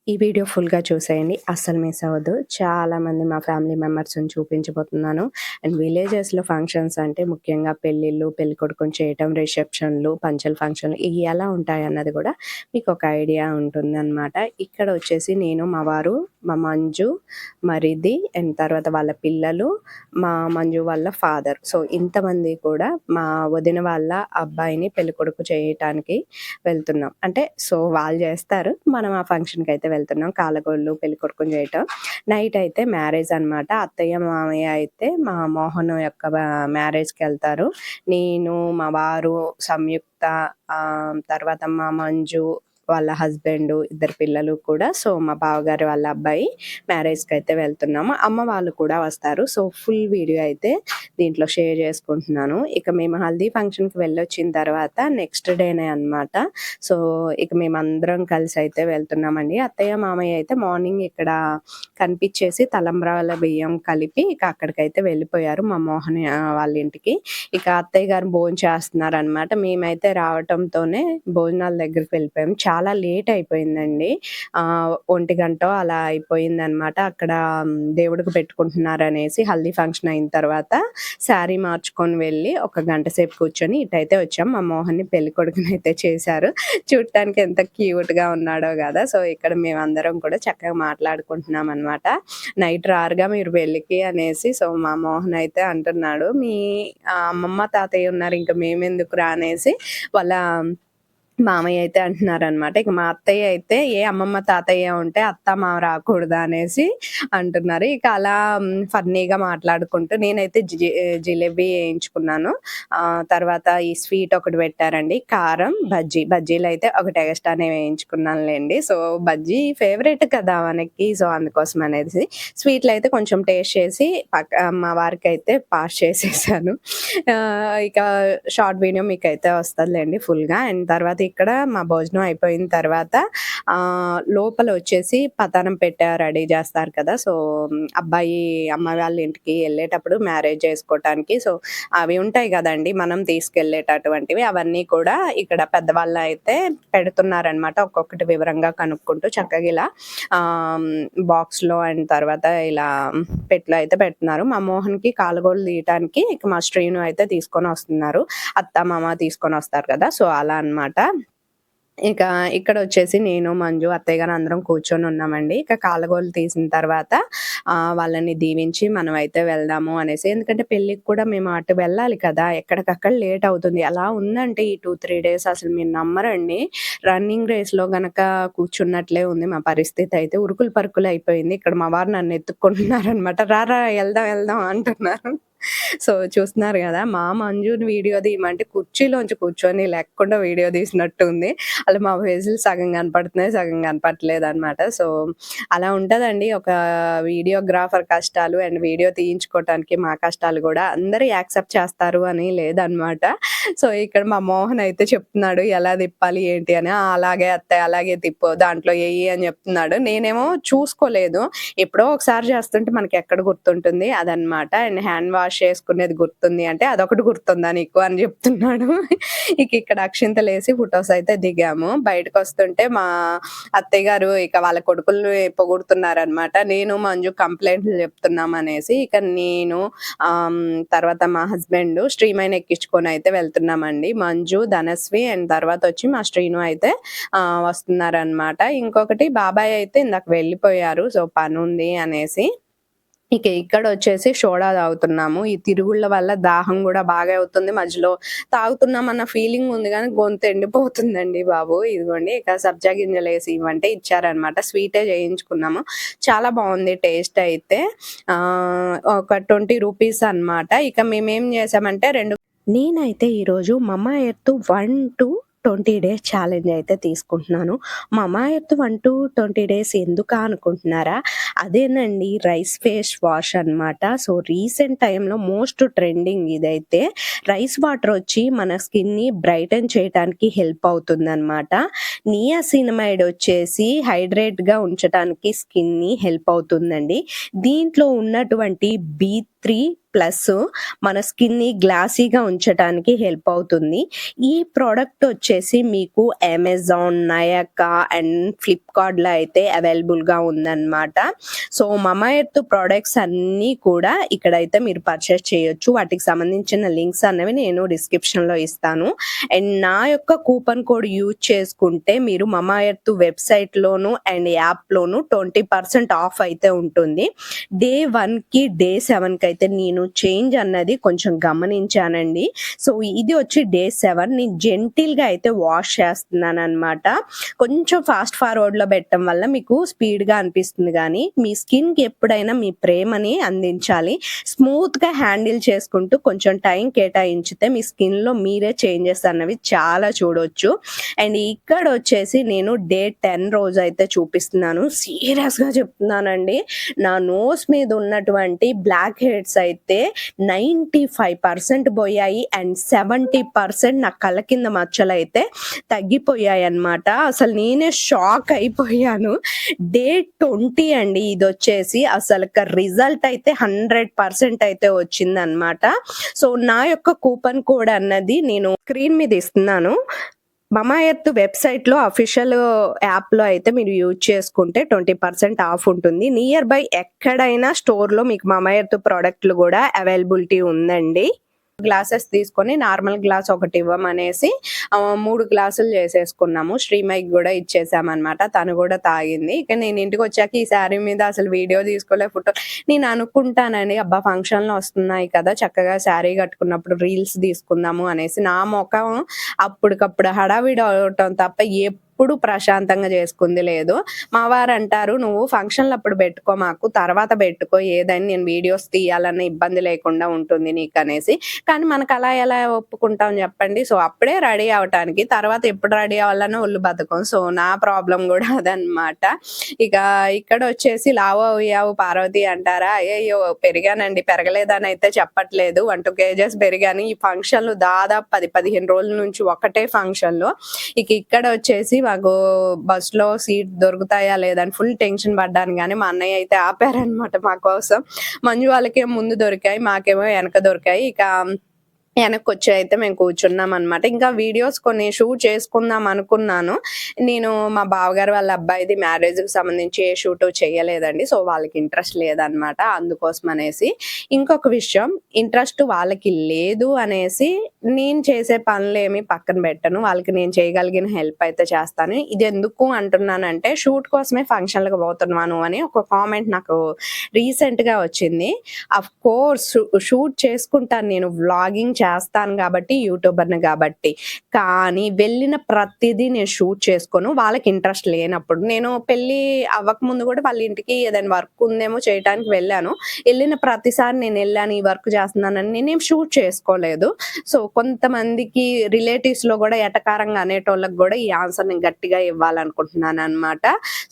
ఈ వీడియో ఫుల్‌గా చూసేయండి. అస్సలు మిస్ అవ్వద్దు. చాలామంది మా ఫ్యామిలీ మెంబర్స్‌ని చూపించబోతున్నాను. అండ్ విలేజెస్‌లో ఫంక్షన్స్ అంటే ముఖ్యంగా పెళ్ళిళ్ళు, పెళ్ళికొడుకుని చేయటం, రిసెప్షన్‌లు, పంచల్ ఫంక్షన్‌లు ఇయి ఎలా ఉంటాయన్నది కూడా మీకొక ఐడియా ఉంటుందనమాట. ఇక్కడ వచ్చేసి నేను, మా వారు, మా మంజు మరిది అండ్ తర్వాత వాళ్ళ పిల్లలు, మా మంజు వాళ్ళ ఫాదర్. సో, ఇంతమంది కూడా మా వదిన వాళ్ళ అబ్బాయిని పెళ్ళికొడుకు చేయటానికి వెళ్తున్నాం. అంటే సో, వాళ్ళు చేస్తారు. మనం ఆ ఫంక్షన్‌కయితే వెళ్తున్నాం. కాళ్ళగోళ్ళు, పెళ్ళికొడుకుని చేయటం. నైట్ అయితే మ్యారేజ్ అనమాట. అత్తయ్య, మామయ్య అయితే మా మోహన్ యొక్క మ్యారేజ్‌కెళ్తారు. నేను, మా వారు, సంయుక్త తర్వాత మా మంజు వాళ్ళ హస్బెండు, ఇద్దరు పిల్లలు కూడా సో, మా బావగారు వాళ్ళ అబ్బాయి మ్యారేజ్‌కయితే వెళ్తున్నాము. అమ్మ వాళ్ళు కూడా వస్తారు. సో, ఫుల్ వీడియో అయితే దీంట్లో షేర్ చేసుకుంటున్నాను. ఇక మేము హల్దీ ఫంక్షన్‌కి వెళ్ళొచ్చిన తర్వాత నెక్స్ట్ డేనే అనమాట. సో, ఇక మేమందరం కలిసి అయితే వెళ్తున్నామండి. అత్తయ్య, మామయ్య అయితే మార్నింగ్ ఇక్కడ కనిపిచ్చేసి తలంబ్రాల బియ్యం కలిపి ఇక అక్కడికైతే వెళ్ళిపోయారు మా మోహన్ వాళ్ళ ఇంటికి. ఇక అత్తయ్య గారు భోంచేస్తున్నారనమాట. మేమైతే రావటంతోనే భోజనాల దగ్గరికి వెళ్ళిపోయాము. చాలా లేట్ అయిపోయిందండి. 1 అలా అయిపోయిందనమాట. అక్కడ దేవుడికి పెట్టుకుంటున్నారనేసి హల్దీ ఫంక్షన్ అయిన తర్వాత శారీ మార్చుకొని వెళ్ళి ఒక గంట సేపు కూర్చొని ఇటైతే వచ్చాం. మా మోహన్‌ని పెళ్ళికొడుకునైతే చేశారు. చూడటానికి ఎంత క్యూట్‌గా ఉన్నాడో గదా! సో, ఇక్కడ మేమందరం కూడా చక్కగా మాట్లాడుకుంటున్నామనమాట. నైట్ రారుగా మీరు పెళ్ళికి అనేసి సో, మా మోహన్ అయితే అంటున్నాడు. మీ అమ్మమ్మ, తాతయ్య ఉన్నారు ఇంక మేమెందుకురా అనేసి వాళ్ళ మామయ్య అయితే అంటున్నారనమాట. ఇక మా అత్తయ్య అయితే ఏ అమ్మమ్మ, తాతయ్య ఉంటే అత్త, మామ రాకూడదా అనేసి అంటున్నారు. ఇక అలా ఫన్నీగా మాట్లాడుకుంటూ నేనైతే జిలేబీ ఏయించుకున్నాను. తర్వాత ఈ స్వీట్ ఒకటి పెట్టారండి. కారం, బజ్జీ. బజ్జీలయితే ఒకటి ఎగస్ట్రానే వేయించుకున్నానులెండి. సో, బజ్జీ ఫేవరెట్ కదా మనకి. సో, అందుకోసం అనేసి స్వీట్‌లయితే కొంచెం టేస్ట్ చేసి మా వారికైతే పాస్ చేసేసాను. ఇక షార్ట్ వీడియో మీకైతే వస్తదిలెండి ఫుల్‌గా. అండ్ తర్వాత ఇక్కడ మా భోజనం అయిపోయిన తర్వాత లోపల వచ్చేసి పతానం రెడీ చేస్తారు కదా! సో, అబ్బాయి అమ్మాయి వాళ్ళ ఇంటికి ఎళ్ళేటప్పుడు మ్యారేజ్ చేసుకోవటానికి సో, అవి ఉంటాయి గదండీ మనం తీసుకెళ్ళేటటువంటివి. అవన్నీ కూడా ఇక్కడ పెద్దవాళ్ళైతే పెడుతున్నారనమాట. ఒక్కొక్కటి వివరంగా కనుక్కుంటూ చక్కగా ఇలా బాక్స్‌లో అండ్ తర్వాత ఇలా పెట్టెలో అయితే పెడుతున్నారు. మా మోహన్‌కి కాలుగోళ్ళు తీయటానికి ఇక మా శ్రీను అయితే తీసుకొనొస్తున్నారు. అత్త, మామ తీసుకొనొస్తారు కదా! సో, అలా అనమాట. ఇక ఇక్కడొచ్చేసి నేను, మంజు, అత్తయ్య గారు అందరం కూర్చొనున్నామండి. ఇక కాళ్ళగోళ్ళు తీసిన తర్వాత వాళ్ళని దీవించి మనమైతే వెళ్దాము అనేసి. ఎందుకంటే పెళ్ళికి కూడా మేము అటు వెళ్ళాలి కదా! ఎక్కడికక్కడ లేట్ అవుతుంది. ఎలా ఉందంటే ఈ 2, 3 డేస్ అసలు మీరు నమ్మరండి. రన్నింగ్ రేస్‌లో గనక కూర్చున్నట్లే ఉంది మా పరిస్థితయితే. ఉరుకులు పరుగులు అయిపోయింది. ఇక్కడ మా వారు నన్ను ఎత్తుక్కుంటున్నారనమాట. "రా రా ఎళ్దాం ఎళ్దాం" అంటున్నారు. సో, చూస్తున్నారు గదా! మా మంజుని వీడియో తీయమంటే కుర్చీలోంచి కూర్చొని లేకుండా వీడియో తీసినట్టుంది. అలా మా ఫేసులు సగం కనపడుతున్నాయి, సగం కనపడట్లేదనమాట. సో, అలా ఉంటదండి ఒక వీడియోగ్రాఫర్ కష్టాలు అండ్ వీడియో తీయించుకోవటానికి మా కష్టాలు గూడా. అందరూ యాక్సెప్ట్ చేస్తారు అని లేదనమాట. సో, ఇక్కడ మా మోహన్ అయితే చెప్తున్నాడు ఎలా తిప్పాలి ఏంటి అని. అలాగే అత్తయ్య అలాగే తిప్పు దాంట్లో ఎయ్యి అని చెప్తున్నాడు. నేనేమో చూసుకోలేదు. ఎప్పుడో ఒకసారి చేస్తుంటే మనకెక్కడ గుర్తుంటుంది అదనమాట. అండ్ హ్యాండ్ వాష్ చేసుకునేది గుర్తుంది అంటే, అదొకటి గుర్తుందా నీకు అని చెప్తున్నాడు. ఇక్కడ అక్షింతలేసి ఫోటోస్ అయితే దిగాము. బయటకొస్తుంటే మా అత్తయ్య గారు ఇక వాళ్ళ కొడుకుల్ని పొగుడుతున్నారనమాట. నేను, మంజు కంప్లెయింట్లు చెప్తున్నామనేసి. ఇక నేను తర్వాత మా హస్బెండ్ శ్రీమయిని ఎక్కించుకొనైతే వెళ్తున్నామండి. మంజు, ధనశ్రీ అండ్ తర్వాతొచ్చి మా శ్రీను అయితే వస్తున్నారనమాట. ఇంకొకటి బాబాయ్ అయితే ఇందాక వెళ్ళిపోయారు. సో, పనుంది అనేసి. ఇక్కడొచ్చేసి సోడా తాగుతున్నాము. ఈ తిరుగుళ్ళ వల్ల దాహం గూడా బాగా అవుతుంది. మధ్యలో తాగుతున్నామన్న ఫీలింగ్ ఉంది గానీ గొంతు ఎండిపోతుందండి బాబు. ఇదిగోండి ఇక సబ్జా గింజలేసి ఇవ్వంటే ఇచ్చారనమాట. స్వీటే చేయించుకున్నాము. చాలా బావుంది టేస్ట్ అయితే. ఒక 20 రూపీస్ అనమాట. ఇక మేమేం చేసామంటే నేనైతే ఈరోజు మమా ఎర్త్ 1-20 డేస్ ఛాలెంజ్ అయితే తీసుకుంటున్నాను. మమా ఎర్త్ 1-20 డేస్ ఎందుకా అనుకుంటున్నారా? అదేనండి రైస్ ఫేస్ వాష్ అనమాట. సో, రీసెంట్ టైమ్‌లో మోస్ట్ ట్రెండింగ్ ఇదైతే. రైస్ వాటర్ వచ్చి మన స్కిన్‌ని బ్రైటన్ చేయటానికి హెల్ప్ అవుతుందనమాట. నియాసినమైడ్ వచ్చేసి హైడ్రేట్‌గా ఉంచటానికి స్కిన్‌ని హెల్ప్ అవుతుందండి. దీంట్లో ఉన్నటువంటి ప్లస్ మన స్కిన్ని గ్లాసీగా ఉంచడానికి హెల్ప్ అవుతుంది. ఈ ప్రోడక్ట్ వచ్చేసి మీకు అమెజాన్, నయాకా అండ్ ఫ్లిప్కార్ట్‌లో అయితే అవైలబుల్‌గా ఉందన్నమాట. సో మమా ఎర్త్ ప్రొడక్ట్స్ అన్నీ కూడా ఇక్కడైతే మీరు పర్చేస్ చేయొచ్చు. వాటికి సంబంధించిన లింక్స్ అనేవి నేను డిస్క్రిప్షన్‌లో ఇస్తాను. అండ్ నా యొక్క కూపన్ కోడ్ యూజ్ చేసుకుంటే మీరు మమా ఎర్త్ వెబ్‌సైట్‌లోను అండ్ యాప్‌లోను 20% ఆఫ్ అయితే ఉంటుంది. డే 1కి డే 7కి అయితే నేను చేంజ్ అన్నది కొంచెం గమనించానండి. సో ఇది వచ్చి డే 7 నేను జెంటిల్‌గా అయితే వాష్ చేస్తున్నానన్నమాట. కొంచెం ఫాస్ట్ ఫార్వర్డ్‌లో పెట్టడం వల్ల మీకు స్పీడ్‌గా అనిపిస్తుంది గానీ మీ స్కిన్‌కి ఎప్పుడైనా మీ ప్రేమని అందించాలి. స్మూత్‌గా హ్యాండిల్ చేసుకుంటూ కొంచెం టైం కేటాయించితే మీ స్కిన్‌లో మీరే చేంజెస్ అన్నవి చాలా చూడొచ్చు. అండ్ ఇక్కడ వచ్చేసి నేను డే 10 రోజు అయితే చూపిస్తున్నాను. సీరియస్‌గా చెప్తున్నానండి. నా నోస్ మీద ఉన్నటువంటి బ్లాక్ హెడ్స్ అయితే 95% పోయాయి అండ్ 70% నా కళ్ళ కింద మచ్చలైతే తగ్గిపోయాయన్నమాట. అసలు నేనే షాక్ అయిపోయాను. డే 20 అండి ఇదొచ్చేసి. అసలుక రిజల్ట్ అయితే 100% అయితే వచ్చిందన్నమాట. సో నా యొక్క కూపన్ కోడ్ అన్నది నేను స్క్రీన్ మీద ఇస్తున్నాను. మమా ఎర్త్ వెబ్‌సైట్‌లో అఫీషియల్ యాప్‌లో అయితే మీరు యూజ్ చేసుకుంటే 20% ఆఫ్ ఉంటుంది. నియర్ బై ఎక్కడైనా స్టోర్‌లో మీకు మమా ఎర్త్ ప్రొడక్ట్‌లు గూడా అవైలబిలిటీ ఉందండి. గ్లాసెస్ తీసుకొని నార్మల్ గ్లాస్ ఒకటి ఇవ్వమనేసి 3 గ్లాసులు చేసేసుకున్నాము. శ్రీమయికి గూడా ఇచ్చేసామన్నమాట. తను గూడా తాగింది. ఇక నేను ఇంటికొచ్చాక ఈ శారీ మీద అసలు వీడియో తీసుకోలే, ఫోటో నేను అనుకుంటానండి అబ్బా! ఫంక్షన్‌లు వస్తున్నాయి కదా! చక్కగా శారీ కట్టుకున్నప్పుడు రీల్స్ తీసుకుందాము అనేసి. నా మొఖం అప్పటికప్పుడు హడావిడి అవ్వటం తప్ప ఎప్పుడు ప్రశాంతంగా చేసుకుంది లేదు. మా వారంటారు, "నువ్వు ఫంక్షన్‌లప్పుడు పెట్టుకో మాకు, తర్వాత పెట్టుకో ఏదైనా నేను వీడియోస్ తీయాలన్న ఇబ్బంది లేకుండా ఉంటుంది నీకనేసి." కానీ మనకు అలా ఎలా ఒప్పుకుంటాం చెప్పండి. సో అప్పుడే రెడీ అవ్వటానికి, తర్వాత ఎప్పుడు రెడీ అవ్వాలన్నా ఒళ్ళు బద్ధకం. సో నా ప్రాబ్లమ్ గూడా అదనమాట. ఇక ఇక్కడొచ్చేసి లావు అయ్యావు పార్వతి అంటారా? అయ్యయ్యో! పెరిగానండి. పెరగలేదని అయితే చెప్పట్లేదు. 1, 2 కేజెస్ పెరిగాను. ఈ ఫంక్షన్‌లు దాదాపు 10, 15 రోజుల నుంచి ఒకటే ఫంక్షన్‌లు. ఇక ఇక్కడొచ్చేసి మాకు బస్‌లో సీట్ దొరుకుతాయా లేదా అని ఫుల్ టెన్షన్ పడ్డాను గానీ, మా అన్నయ్య అయితే ఆపారనమాట మా కోసం. మంజు వాళ్ళకేమో ముందు దొరికాయి. మాకేమో వెనక దొరికాయి. ఇక వెనక్కొచ్చి అయితే మేము కూర్చున్నామనమాట. ఇంకా వీడియోస్ కొన్ని షూట్ చేసుకుందాం అనుకున్నాను. నేను మా బావగారు వాళ్ళ అబ్బాయిది మ్యారేజ్‌కి సంబంధించి ఏ షూటు చేయలేదండి. సో వాళ్ళకి ఇంట్రెస్ట్ లేదనమాట. అందుకోసమనేసి. ఇంకొక విషయం, ఇంట్రెస్ట్ వాళ్ళకి లేదు అనేసి నేను చేసే పనులేమి పక్కన పెట్టను. వాళ్ళకి నేను చేయగలిగిన హెల్ప్ అయితే చేస్తాను. ఇదెందుకు అంటున్నానంటే షూట్ కోసమే ఫంక్షన్‌లకి పోతున్నాను అని ఒక కామెంట్ నాకు రీసెంట్‌గా వచ్చింది. అఫ్‌కోర్స్ షూట్ చేసుకుంటాను నేను. వ్లాగింగ్ చేస్తాను కాబట్టి, యూట్యూబర్‌ని కాబట్టి. కానీ వెళ్ళిన ప్రతిదీ నేను షూట్ చేసుకోను. వాళ్ళకి ఇంట్రెస్ట్ లేనప్పుడు. నేను పెళ్లి అవ్వకముందు కూడా వాళ్ళ ఇంటికి ఏదైనా వర్క్ ఉందేమో చేయటానికి వెళ్ళాను. ఎళ్ళిన ప్రతిసారి నేనెళ్ళాను, ఈ వర్క్ చేస్తున్నానని నేనేం షూట్ చేసుకోలేదు. సో కొంతమందికి రిలేటివ్స్‌లో కూడా ఎటకారంగా అనేటోళ్ళకి కూడా ఈ ఆన్సర్ నేను గట్టిగా ఇవ్వాలనుకుంటున్నాననమాట.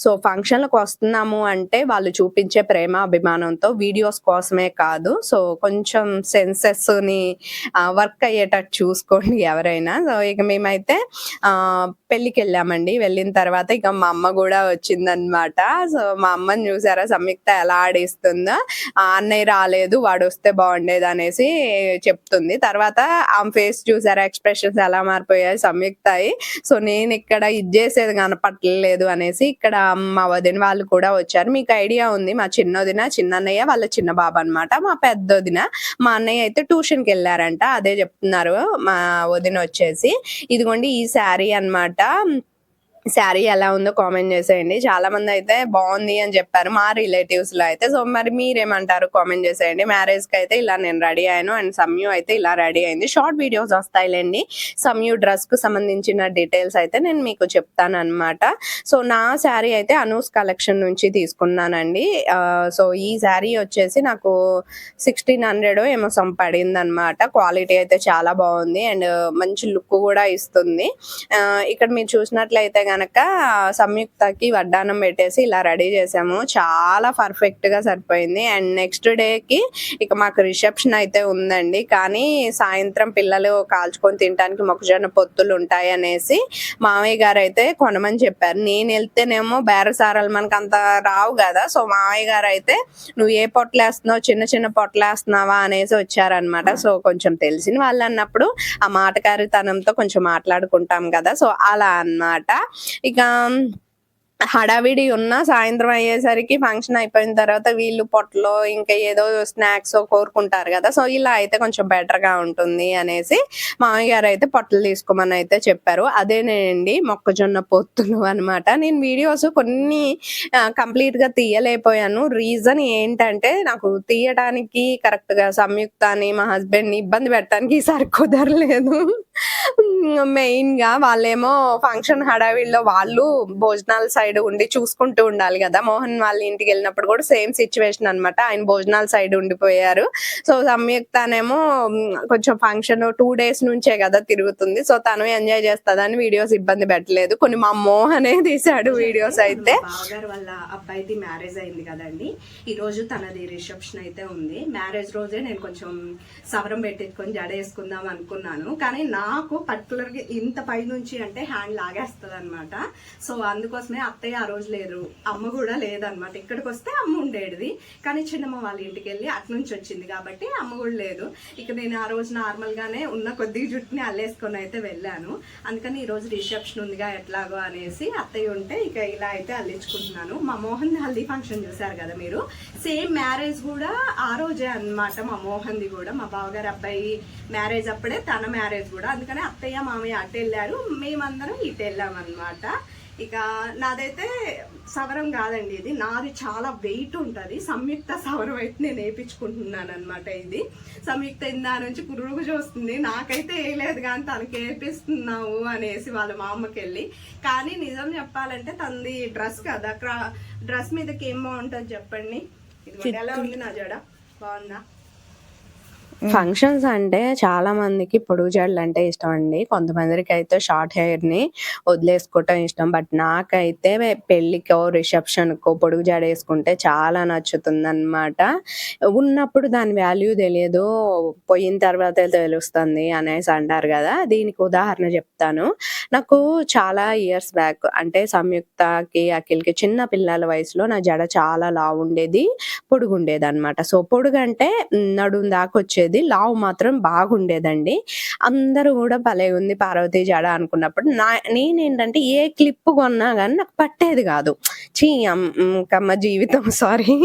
సో ఫంక్షన్‌లకు వస్తున్నాము అంటే వాళ్ళు చూపించే ప్రేమ, అభిమానంతో వీడియోస్ కోసమే కాదు. సో కొంచెం సెన్సెస్‌ని వర్క్ అయ్యేటట్టు చూసుకోండి ఎవరైనా. సో ఇక మేమైతే పెళ్ళికెళ్ళామండి. వెళ్ళిన తర్వాత ఇక మా అమ్మ గూడా వచ్చిందనమాట. సో మా అమ్మని చూసారా సంయుక్త ఎలా ఆడిస్తుందో. అన్నయ్య రాలేదు, వాడొస్తే బాగుండేదనేసి చెప్తుంది. తర్వాత ఆమె ఫేస్ చూసారా ఎక్స్‌ప్రెషన్స్ ఎలా మారిపోయాయి సంయుక్తయి. సో నేనిక్కడ ఇది చేసేది కనపడలేదు అనేసి ఇక్కడ మా వదిన వాళ్ళు కూడా వచ్చారు. మీకు ఐడియా ఉంది మా చిన్నొదిన, చిన్నన్నయ్య వాళ్ళ చిన్న బాబు అనమాట. మా పెద్దొదిన, మా అన్నయ్య అయితే ట్యూషన్‌కెళ్లారంట. అదే చెప్తున్నారు మా వదిన వచ్చేసి. ఇదిగోండి ఈ శారీ అన్నమాట. శారీ ఎలా ఉందో కామెంట్ చేసేయండి. చాలా మంది అయితే బాగుంది అని చెప్పారు మా రిలేటివ్స్‌లో అయితే. సో మరి మీరేమంటారు కామెంట్ చేసేయండి. మ్యారేజ్‌కి అయితే ఇలా నేను రెడీ అయ్యాను అండ్ సమ్యు అయితే ఇలా రెడీ అయింది. షార్ట్ వీడియోస్ వస్తాయిలెండి. సమ్యు డ్రెస్‌కు సంబంధించిన డీటెయిల్స్ అయితే నేను మీకు చెప్తానన్నమాట. సో నా శారీ అయితే అనూస్ కలెక్షన్ నుంచి తీసుకున్నానండి. సో ఈ శారీ వచ్చేసి నాకు 1600 ఏమో పడిందన్నమాట. క్వాలిటీ అయితే చాలా బాగుంది అండ్ మంచి లుక్ కూడా ఇస్తుంది. ఇక్కడ మీరు చూసినట్లయితే గనక సంయుక్తకి వడ్డానం పెట్టేసి ఇలా రెడీ చేసాము. చాలా పర్ఫెక్ట్‌గా సరిపోయింది. అండ్ నెక్స్ట్ డేకి ఇక మాకు రిసెప్షన్ అయితే ఉందండి. కానీ సాయంత్రం పిల్లలు కాల్చుకొని తినడానికి మొక్కజొన్న పొత్తులు ఉంటాయి అనేసి మామయ్య గారు అయితే కొనమని చెప్పారు. నేను వెళ్తేనేమో బేరసారాలు మనకు అంత రావు కదా. సో మామయ్య గారు అయితే నువ్వు ఏ పొట్లేస్తున్నావు, చిన్న చిన్న పొట్లేస్తున్నావా అనేసి వచ్చారనమాట. సో కొంచెం తెలిసిన వాళ్ళు అన్నప్పుడు ఆ మాటకారితనంతో కొంచెం మాట్లాడుకుంటాం కదా. సో అలా అన్నమాట. ఇక హడావిడి ఉన్న సాయంత్రం అయ్యేసరికి ఫంక్షన్ అయిపోయిన తర్వాత వీళ్ళు పొట్టలో ఇంకా ఏదో స్నాక్స్ కోరుకుంటారు కదా. సో ఇలా అయితే కొంచెం బెటర్ గా ఉంటుంది అనేసి మామయ్య గారు అయితే పొట్టలు తీసుకోమని అయితే చెప్పారు. అదేనండి మొక్కజొన్న పొత్తులు అనమాట. నేను వీడియోస్ కొన్ని కంప్లీట్ గా తీయలేకపోయాను. రీజన్ ఏంటంటే నాకు తీయడానికి కరెక్ట్ గా సంయుక్తాన్ని మా హస్బెండ్ ని ఇబ్బంది పెట్టడానికి ఈసారి కుదరలేదు. మెయిన్ గా వాళ్ళేమో ఫంక్షన్ హడావిడిలో వాళ్ళు భోజనాల సైడ్ ఉండి చూసుకుంటూ ఉండాలి కదా. మోహన్ వాళ్ళ ఇంటికి వెళ్ళినప్పుడు కూడా సేమ్ సిచ్యువేషన్ అనమాట. ఆయన భోజనాల సైడ్ ఉండిపోయారు. సో సంయుక్తనేమో కొంచెం ఫంక్షన్ 2 days నుంచే కదా తిరుగుతుంది. సో తను ఎంజాయ్ చేస్తుందని వీడియోస్ ఇబ్బంది పెట్టలేదు. కొన్ని మా మోహనే తీసాడు వీడియోస్ అయితే. బావగారు వాళ్ళ అబ్బాయిది మ్యారేజ్ అయింది కదండి. ఈ రోజు తనది రిసెప్షన్ అయితే ఉంది. మ్యారేజ్ రోజే నేను కొంచెం సవరం పెట్టించుకొని జడ వేసుకుందాం అనుకున్నాను. కానీ నాకు పర్టికులర్ గా ఇంత పై నుంచి అంటే హ్యాండ్ లాగేస్తుంది అనమాట. సో అందుకోసమే అత్తయ్య ఆ రోజు లేరు, అమ్మ కూడా లేదనమాట. ఇక్కడికి వస్తే అమ్మ ఉండేది, కానీ చిన్నమ్మ వాళ్ళ ఇంటికి వెళ్ళి అటు నుంచి వచ్చింది కాబట్టి అమ్మ కూడా లేదు. ఇక నేను ఆ రోజు నార్మల్ గానే ఉన్న కొద్దిగా జుట్టుని అల్లేసుకొని అయితే వెళ్ళాను. అందుకని ఈ రోజు రిసెప్షన్ ఉందిగా ఎట్లాగో అనేసి అత్తయ్య ఉంటే ఇక ఇలా అయితే అల్లించుకుంటున్నాను. మా మోహన్ హల్దీ ఫంక్షన్ చూసారు కదా మీరు, సేమ్ మ్యారేజ్ కూడా ఆ రోజే అనమాట. మా మోహన్ది కూడా మా బావగారు అబ్బాయి మ్యారేజ్ అప్పుడే తన మ్యారేజ్ కూడా. అందుకని అత్తయ్య మామయ్య అటు వెళ్ళారు, మేమందరం ఇటు వెళ్ళాం అనమాట. ఇక నాదైతే సవరం కాదండి, ఇది నాది చాలా వెయిట్ ఉంటుంది. సంయుక్త సవరం అయితే నేను వేయించుకుంటున్నాను అనమాట. ఇది సంయుక్త ఇందా నుంచి పురుగు చూస్తుంది, నాకైతే వేయలేదు కానీ తనకి వేపిస్తున్నావు అనేసి వాళ్ళ మా అమ్మకి వెళ్ళి. కానీ నిజం చెప్పాలంటే తనది డ్రెస్ కదా, డ్రెస్ మీదకి ఏం బాగుంటుంది చెప్పండి. ఇది ఎలా ఉంది నా జడ, బాగుందా? ఫంక్షన్స్ అంటే చాలా మందికి పొడుగు జడలు అంటే ఇష్టం అండి. కొంతమందికి అయితే షార్ట్ హెయిర్ ని వదిలేసుకోవటం ఇష్టం. బట్ నాకైతే పెళ్లికో రిసెప్షన్కో పొడుగు జడ వేసుకుంటే చాలా నచ్చుతుంది అనమాట. ఉన్నప్పుడు దాని వాల్యూ తెలియదు, పోయిన తర్వాత తెలుస్తుంది అనేసి అంటారు కదా. దీనికి ఉదాహరణ చెప్తాను. నాకు చాలా ఇయర్స్ బ్యాక్ అంటే సంయుక్తకి అఖిల్కి చిన్న పిల్లల వయసులో నా జడ చాలా లావు ఉండేది, పొడుగు ఉండేది అనమాట. సో పొడుగు అంటే నడుం దాకా వచ్చేది, లావు మాత్రం బాగుండేదండి. అందరూ కూడా భలే ఉంది పార్వతి జడ అనుకున్నప్పుడు నేనేంటంటే ఏ క్లిప్ కొన్నా కానీ నాకు పట్టేది కాదు. కమ్మ జీవితం సారీ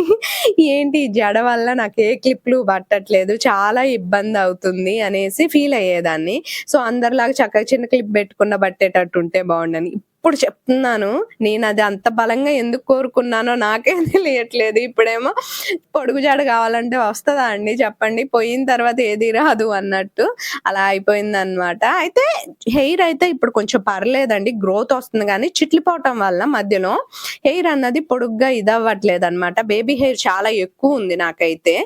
ఏంటి జడ వల్ల నాకు ఏ క్లిప్లు పట్టట్లేదు, చాలా ఇబ్బంది అవుతుంది అనేసి ఫీల్ అయ్యేదాన్ని. సో అందరిలాగా చక్కగా చిన్న క్లిప్ పెట్టుకున్న పట్టేటట్టు ఉంటే బాగుండని. ఇప్పుడు చెప్తున్నాను, నేను అది అంత బలంగా ఎందుకు కోరుకున్నానో నాకే తెలియట్లేదు. ఇప్పుడేమో పొడుగు జడ కావాలంటే వస్తుందా అండి చెప్పండి, పోయిన తర్వాత ఏది రాదు అన్నట్టు అలా అయిపోయింది అనమాట. అయితే హెయిర్ అయితే ఇప్పుడు కొంచెం పర్లేదండి, గ్రోత్ వస్తుంది. కానీ చిట్లిపోవటం వల్ల మధ్యలో హెయిర్ అన్నది పొడుగ్గా ఇదవ్వట్లేదు అనమాట. బేబీ హెయిర్ చాలా ఎక్కువ ఉంది నాకైతే.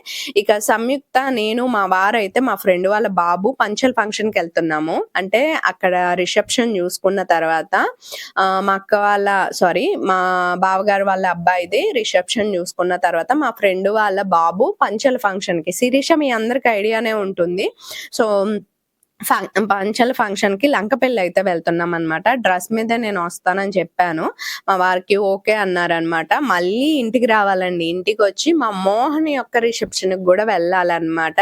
ఇక సంయుక్త, నేను, మా వారైతే మా ఫ్రెండ్ వాళ్ళ బాబు పంచల్ ఫంక్షన్ కి వెళ్తున్నాము. అంటే అక్కడ రిసెప్షన్ చూసుకున్న తర్వాత మా అక్క వాళ్ళ మా బావగారు వాళ్ళ అబ్బాయిది రిసెప్షన్ చూసుకున్న తర్వాత మా ఫ్రెండ్ వాళ్ళ బాబు పంచల ఫంక్షన్ కి, శిరీష మీ అందరికి ఐడియానే ఉంటుంది. సో పంచల ఫంక్షన్ కి లంకపల్లి అయితే వెళ్తున్నాం అనమాట. డ్రెస్ మీద నేను వస్తానని చెప్పాను, మా వారికి ఓకే అన్నారనమాట. మళ్ళీ ఇంటికి రావాలండి, ఇంటికి వచ్చి మా మోహన్ యొక్క రిసెప్షన్ కి కూడా వెళ్ళాలన్నమాట.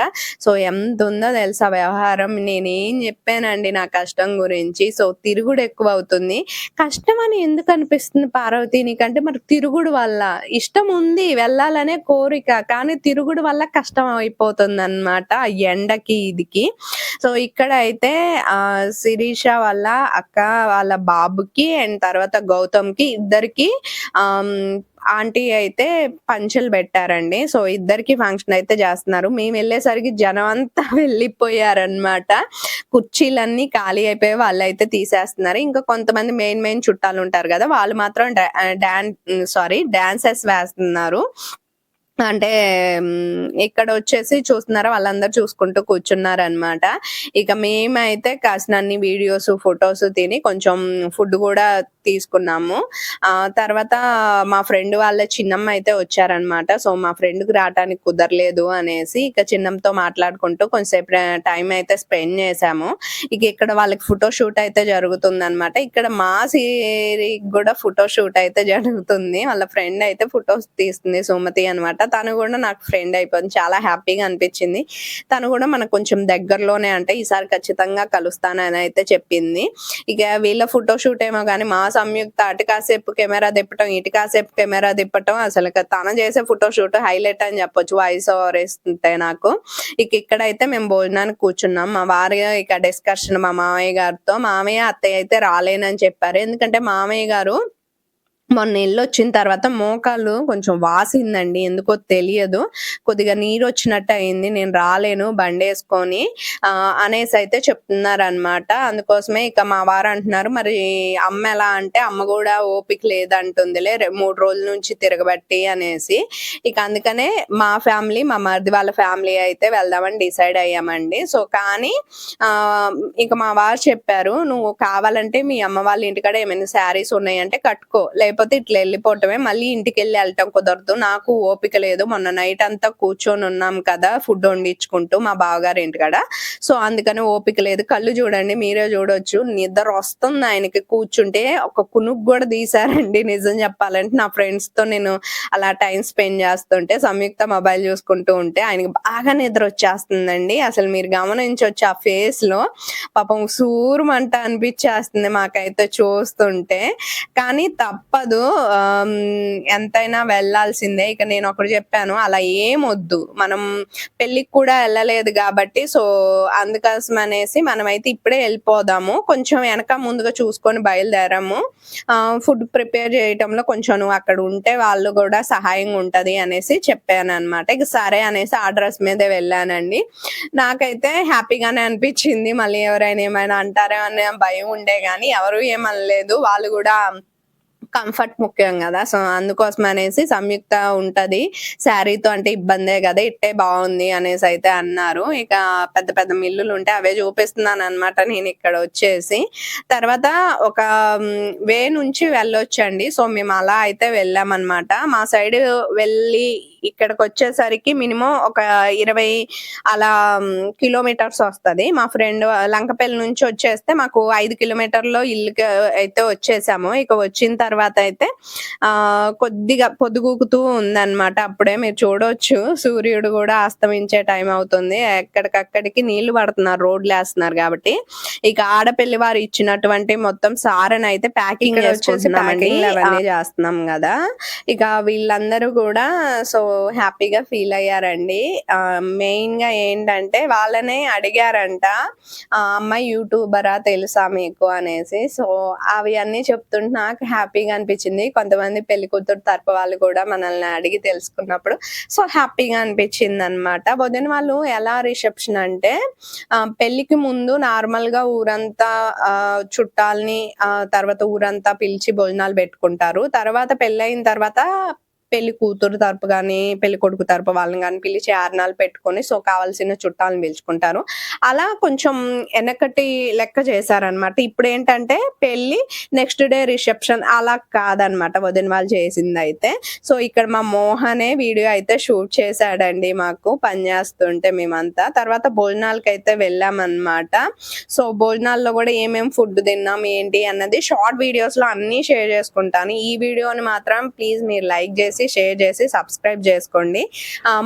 సో ఎంత ఉందో తెలుసా వ్యవహారం. నేనేం చెప్పానండి నా కష్టం గురించి. సో తిరుగుడు ఎక్కువ అవుతుంది. కష్టం అని ఎందుకు అనిపిస్తుంది పార్వతి నీకంటే, మరి తిరుగుడు వల్ల ఇష్టం ఉంది, వెళ్ళాలనే కోరిక, కానీ తిరుగుడు వల్ల కష్టం అయిపోతుంది అనమాట ఎండకి ఇదికి. సో ఇక్కడ అయితే శిరీష వాళ్ళ అక్క వాళ్ళ బాబుకి అండ్ తర్వాత గౌతమ్ కి ఇద్దరికి ఆంటీ అయితే పంచలు పెట్టారండి. సో ఇద్దరికి ఫంక్షన్ అయితే చేస్తున్నారు. మేము వెళ్ళేసరికి జనం అంతా వెళ్ళిపోయారనమాట. కుర్చీలన్నీ ఖాళీ అయిపోయి వాళ్ళు అయితే తీసేస్తున్నారు. ఇంకా కొంతమంది మెయిన్ చుట్టాలు ఉంటారు కదా, వాళ్ళు మాత్రం డాన్సెస్ వేస్తున్నారు. అంటే ఇక్కడ వచ్చేసి చూస్తున్నారా వాళ్ళందరూ చూసుకుంటూ కూర్చున్నారు అనమాట. ఇక మేమైతే కాసినన్ని వీడియోస్ ఫొటోస్ తిని కొంచెం ఫుడ్ కూడా తీసుకున్నాము. తర్వాత మా ఫ్రెండ్ వాళ్ళ చిన్నమ్మ అయితే వచ్చారనమాట. సో, మా ఫ్రెండ్‌కి రావటానికి కుదరలేదు అనేసి ఇక చిన్నమ్మతో మాట్లాడుకుంటూ కొంచెంసేపు టైం అయితే స్పెండ్ చేశాము. ఇక ఇక్కడ వాళ్ళకి ఫోటో షూట్ అయితే జరుగుతుందనమాట. ఇక్కడ మా సీరికి గూడా ఫోటో షూట్ అయితే జరుగుతుంది. వాళ్ళ ఫ్రెండ్ అయితే ఫోటోస్ తీస్తుంది సుమతి అనమాట. తను గూడా నాకు ఫ్రెండ్ అయిపోయింది. చాలా హ్యాపీగా అనిపించింది. తను గూడా మనకు కొంచెం దగ్గరలోనే అంటే ఈసారి ఖచ్చితంగా కలుస్తానని అయితే చెప్పింది. ఇక వీళ్ళ ఫోటో షూట్ ఏమో గాని మా సంయుక్త అటు కాసేపు కెమెరా తిప్పటం, ఇటు కాసేపు కెమెరా తిప్పటం అసలుకి తను చేసే ఫోటో షూట్ హైలైట్ అని చెప్పొచ్చు. వాయిస్ ఓవర్ ఇస్తుంటే నాకు. ఇక ఇక్కడైతే మేము భోజనానికి కూర్చున్నాం. మా వారు ఇక డిస్కషన్ మా మామయ్య గారితో. మామయ్య, అత్తయ్య అయితే రాలేనని చెప్పారు. ఎందుకంటే మామయ్య గారు మొన్న ఎళ్ళొచ్చిన తర్వాత మోకాలు కొంచెం వాసిందండి. ఎందుకో తెలియదు. కొద్దిగా నీరొచ్చినట్టు అయింది. నేను రాలేను బండేసుకొని అనేసైతే చెప్తున్నారనమాట. అందుకోసమే ఇక మా వారు అంటున్నారు, "మరి అమ్మ ఎలా?" అంటే, "అమ్మ గూడా ఓపిక లేదంటుందిలే 3 రోజుల నుంచి తిరగబట్టి" అనేసి. ఇక అందుకనే మా ఫ్యామిలీ, మా మరిది వాళ్ళ ఫ్యామిలీ అయితే వెళ్దామని డిసైడ్ అయ్యామండి. సో, కానీ ఇక మా వారు చెప్పారు, "నువ్వు కావాలంటే మీ అమ్మ వాళ్ళ ఇంటికాడ ఏమైనా శారీస్ ఉన్నాయంటే కట్టుకో. లేకపోతే ఇట్లా వెళ్ళిపోవటమే. మళ్ళీ ఇంటికెళ్ళి వెళ్ళటం కుదరదు. నాకు ఓపిక లేదు. మొన్న నైట్ అంతా కూర్చొని ఉన్నాం కదా ఫుడ్ వండించుకుంటూ మా బావగారి ఇంటికాడ. సో, అందుకని ఓపిక లేదు. కళ్ళు చూడండి, మీరే చూడొచ్చు. నిద్ర వస్తుంది ఆయనకి కూర్చుంటే. ఒక కునుకు కూడా తీశారండి నిజం చెప్పాలంటే. నా ఫ్రెండ్స్‌తో నేను అలా టైమ్ స్పెండ్ చేస్తుంటే సంయుక్త మొబైల్ చూసుకుంటూ ఉంటే ఆయనకి బాగా నిద్ర వచ్చేస్తుందండి. అసలు మీరు గమనించొచ్చు ఆ ఫేస్‌లో. పాపం సూరుమంట అనిపించేస్తుంది మాకైతే చూస్తుంటే. కానీ తప్పదు. ఎంతైనా వెళ్ళాల్సిందే. ఇక నేను ఒకటి చెప్పాను, అలా ఏమొద్దు. మనం పెళ్ళికి కూడా వెళ్ళలేదు గాబట్టి సో, అందుకోసం అనేసి మనమైతే ఇప్పుడే వెళ్ళిపోదాము. కొంచెం వెనక ముందుగా చూసుకొని బయలుదేరాము. ఫుడ్ ప్రిపేర్ చేయటంలో కొంచెం నువ్వు అక్కడ ఉంటే వాళ్ళు గూడా సహాయంగా ఉంటది అనేసి చెప్పాననమాట. ఇక సరే అనేసి ఆ డ్రెస్ మీదే వెళ్ళానండి. నాకైతే హ్యాపీగానే అనిపించింది. మళ్ళీ ఎవరైనా ఏమైనా అంటారో అనే భయం ఉండే గానీ ఎవరు ఏమనలేదు. వాళ్ళు గూడా కంఫర్ట్ ముఖ్యం గదా! సో, అందుకోసం అనేసి సంయుక్త ఉంటది. శారీతో అంటే ఇబ్బందే గదా! ఇట్టే బావుంది అనేసైతే అన్నారు. ఇక పెద్ద పెద్ద మిల్లులుంటే అవే చూపిస్తున్నాననమాట నేనిక్కడ వచ్చేసి. తర్వాత ఒక వే నుంచి వెళ్ళొచ్చండి. సో, మేము అలా అయితే వెళ్ళామనమాట. మా సైడ్ వెళ్ళి ఇక్కడికొచ్చేసరికి మినిమమ్ ఒక 20 అలా కిలోమీటర్స్ వస్తది. మా ఫ్రెండ్ లంకపల్లి నుంచి వచ్చేస్తే మాకు 5 కిలోమీటర్‌లో ఇల్లుకి అయితే వచ్చేసాము. ఇక వచ్చిన తర్వాత అయితే కొద్దిగా పొద్దుగూకుతూ ఉందన్నమాట. అప్పుడే మీరు చూడొచ్చు సూర్యుడు గూడా అస్తమించే టైం అవుతుంది. ఎక్కడికక్కడికి నీళ్లు పడుతున్నారు రోడ్లేస్తున్నారు గాబట్టి. ఇక ఆడపెళ్లి వారు ఇచ్చినటువంటి మొత్తం సారెనైతే ప్యాకింగ్ చేసుకుంటున్నామండి. అవన్నీ చేస్తున్నాం గదా! ఇక వీళ్ళందరూ గూడా సో, హ్యాపీగా ఫీల్ అయ్యారండి. మెయిన్‌గా ఏంటంటే వాళ్ళనే అడిగారంట, "అమ్మాయి యూట్యూబరా తెలుసా మీకు?" అనేసి. సో, అవి అన్నీ చెప్తుంటే నాకు హ్యాపీగా అనిపించింది. కొంతమంది పెళ్లికూతురు తరపు వాళ్ళు కూడా మనల్ని అడిగి తెలుసుకున్నప్పుడు సో, హ్యాపీగా అనిపించిందనమాట. వదిన వాళ్ళు ఎలా రిసెప్షన్ అంటే పెళ్ళికి ముందు నార్మల్‌గా ఊరంతా చుట్టాలని తర్వాత ఊరంతా పిలిచి భోజనాలు పెట్టుకుంటారు. తర్వాత పెళ్ళయిన తర్వాత పెళ్లి కూతురు తరపు గాని, పెళ్లి కొడుకు తరపు వాళ్ళని గాని పిలిచి ఆరణాలు పెట్టుకొని సో, కావాల్సిన చుట్టాలను పిలుచుకుంటారు. అలా కొంచెం ఎనకటి లెక్క చేశారనమాట. ఇప్పుడేంటంటే పెళ్లి నెక్స్ట్ డే రిసెప్షన్ అలా కాదనమాట వదిన వాళ్ళు చేసిందయితే. సో, ఇక్కడ మా మోహనే వీడియో అయితే షూట్ చేశాడండి మాకు పని చేస్తుంటే మేమంతా. తర్వాత భోజనాలకైతే వెళ్ళామనమాట. సో, భోజనాల్లో గూడా ఏమేం ఫుడ్ తిన్నాం, ఏంటి అన్నది షార్ట్ వీడియోస్‌లో అన్నీ షేర్ చేసుకుంటాను. ఈ వీడియోని మాత్రం ప్లీజ్ మీరు లైక్ చేసి, షేర్ చేసి, సబ్స్క్రైబ్ చేసుకోండి.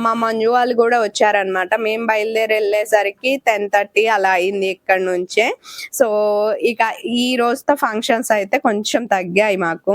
మా మంజు వాళ్ళు గూడా వచ్చారనమాట. మేము బయలుదేరి ఎళ్ళేసరికి 10:30 అలా అయింది ఇక్కడి నుంచే. సో, ఇక ఈ రోజుతో ఫంక్షన్స్ అయితే కొంచెం తగ్గాయి మాకు.